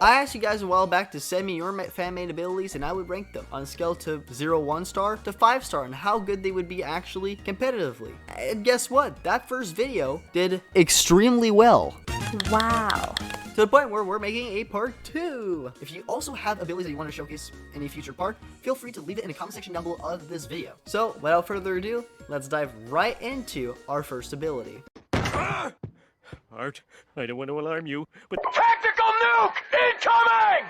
I asked you guys a while back to send me your fan-made abilities, and I would rank them on a scale to 0 1 star to 5 star and how good they would be actually competitively. And guess what? That first video did extremely well. Wow. To the point where we're making a part 2. If you also have abilities that you want to showcase in a future part, feel free to leave it in the comment section down below of this video. So, without further ado, let's dive right into our first ability. Art, I don't want to alarm you, but Tactical nuke incoming!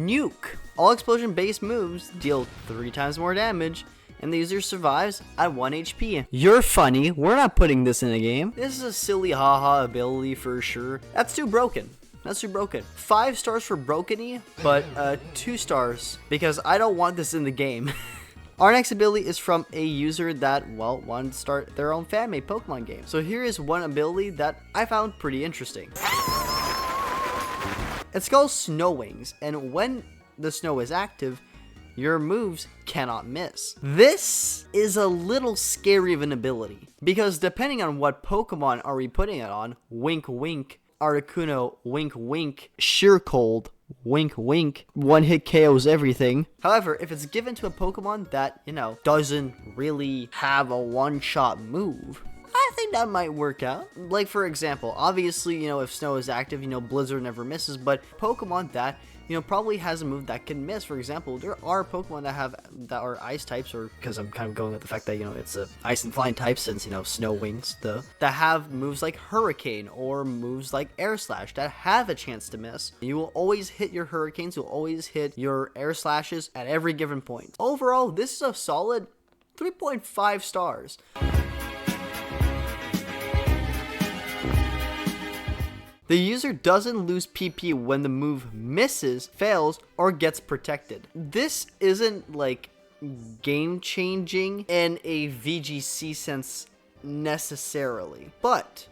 Nuke. All explosion-based moves deal 3 times more damage, and the user survives at 1 HP. You're funny. We're not putting this in a game. This is a silly haha ability for sure. That's too broken. That's too broken. 5 stars for brokeny, but 2 stars because I don't want this in the game. Our next ability is from a user that, well, wanted to start their own fan-made Pokemon game. So here is one ability that I found pretty interesting. It's called Snow Wings, and when the snow is active, your moves cannot miss. This is a little scary of an ability, because depending on what Pokemon are we putting it on, wink wink, Articuno, wink wink, Sheer Cold, wink wink, one hit KOs everything. However, if it's given to a Pokemon that, doesn't really have a one-shot move, I think that might work out. Like, for example, obviously, if Snow is active, Blizzard never misses, but Pokemon that, probably has a move that can miss. For example, there are Pokemon that are ice types, or because I'm kind of going with the fact that, it's a ice and flying type since, Snow Wings, that have moves like Hurricane or moves like Air Slash that have a chance to miss. You will always hit your Hurricanes, you'll always hit your Air Slashes at every given point. Overall, this is a solid 3.5 stars. The user doesn't lose PP when the move misses, fails, or gets protected. This isn't like game changing in a VGC sense necessarily, but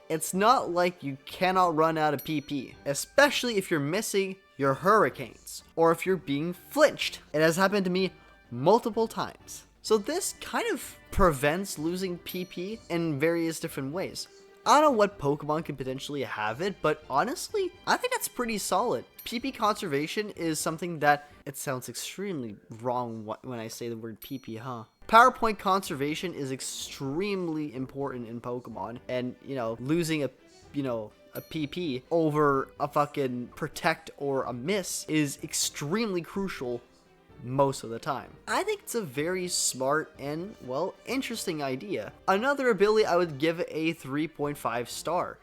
it's not like you cannot run out of PP, especially if you're missing your Hurricanes or if you're being flinched. It has happened to me multiple times. So this kind of prevents losing PP in various different ways. I don't know what Pokemon could potentially have it, but honestly, I think that's pretty solid. PP conservation is something that, it sounds extremely wrong when I say the word PP, huh? PowerPoint conservation is extremely important in Pokemon, and, losing a PP over a fucking protect or a miss is extremely crucial most of the time. I think it's a very smart and, well, interesting idea. Another ability I would give a 3.5 star.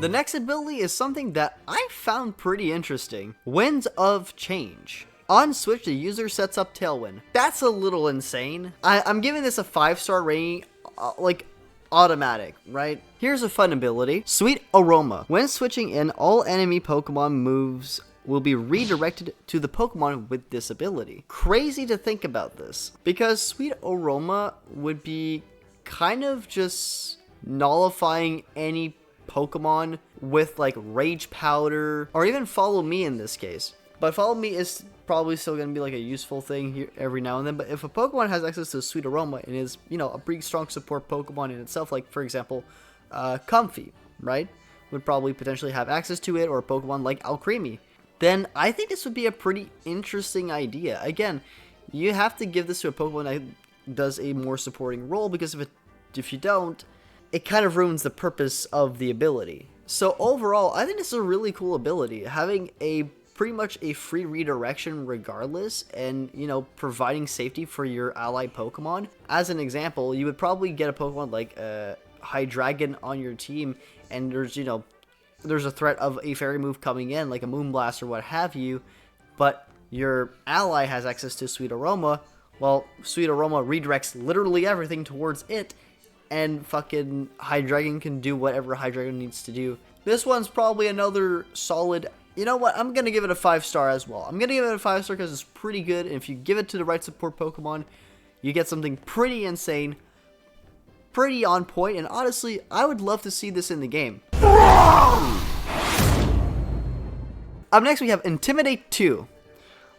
The next ability is something that I found pretty interesting. Winds of Change. On Switch, the user sets up Tailwind. That's a little insane. I'm giving this a 5-star rating, automatic, right? Here's a fun ability. Sweet Aroma. When switching in, all enemy Pokemon moves will be redirected to the Pokemon with this ability. Crazy to think about this, because Sweet Aroma would be kind of just nullifying any Pokemon with like Rage Powder, or even Follow Me in this case. But Follow Me is probably still going to be like a useful thing here every now and then. But if a Pokemon has access to Sweet Aroma and is, a pretty strong support Pokemon in itself, like for example, Comfey, right? Would probably potentially have access to it, or a Pokemon like Alcremie. Then I think this would be a pretty interesting idea. Again, you have to give this to a Pokemon that does a more supporting role, because if you don't, it kind of ruins the purpose of the ability. So overall, I think this is a really cool ability. Having pretty much a free redirection regardless, and providing safety for your ally Pokemon. As an example, you would probably get a Pokemon like Hydreigon on your team, and there's a threat of a fairy move coming in, like a Moonblast or what have you, but your ally has access to Sweet Aroma. Well, Sweet Aroma redirects literally everything towards it, and fucking Hydreigon can do whatever Hydreigon needs to do. This one's probably another solid. You know what? I'm going to give it a 5-star as well. I'm going to give it a 5-star because it's pretty good. And if you give it to the right support Pokemon, you get something pretty insane, pretty on point. And honestly, I would love to see this in the game. Up next, we have Intimidate 2.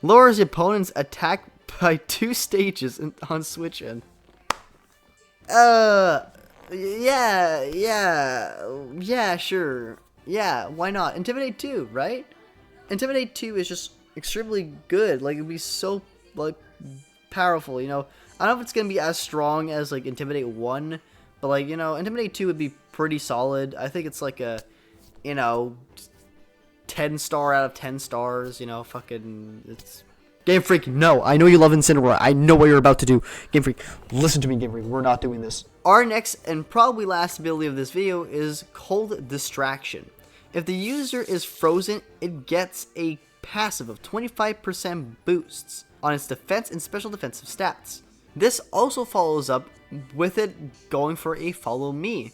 Lowers the opponent's attack by 2 stages on Switch. And Yeah, sure. Yeah, why not? Intimidate 2, right? Intimidate 2 is just extremely good. Like, it'd be so, like, powerful, you know? I don't know if it's gonna be as strong as, like, Intimidate 1, but, like, you know, Intimidate 2 would be pretty solid. I think it's like a, you know, 10 star out of 10 stars, you know, fucking, it's... Game Freak, no, I know you love Incineroar. I know what you're about to do. Game Freak, listen to me, Game Freak. We're not doing this. Our next and probably last ability of this video is Cold Distraction. If the user is frozen, it gets a passive of 25% boosts on its defense and special defensive stats. This also follows up with it going for a Follow Me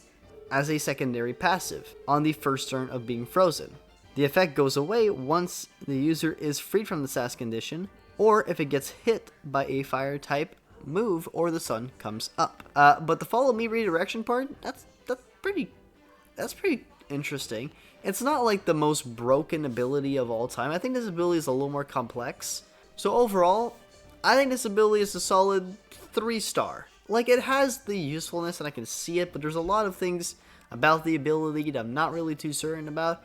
as a secondary passive on the first turn of being frozen. The effect goes away once the user is freed from the SAS condition, or if it gets hit by a fire type move or the sun comes up. But the Follow Me redirection part, that's pretty interesting. It's not like the most broken ability of all time. I think this ability is a little more complex. So overall, I think this ability is a solid 3-star. Like, it has the usefulness and I can see it, but there's a lot of things about the ability that I'm not really too certain about.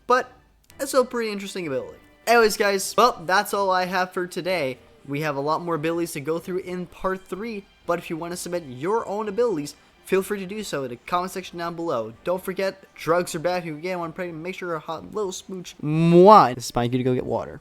But it's a pretty interesting ability. Anyways, guys, well, that's all I have for today. We have a lot more abilities to go through in part 3, but if you want to submit your own abilities, feel free to do so in the comment section down below. Don't forget, drugs are bad. If you get one pregnant, make sure a hot little smooch. Mwah! This is Mikey to go get water.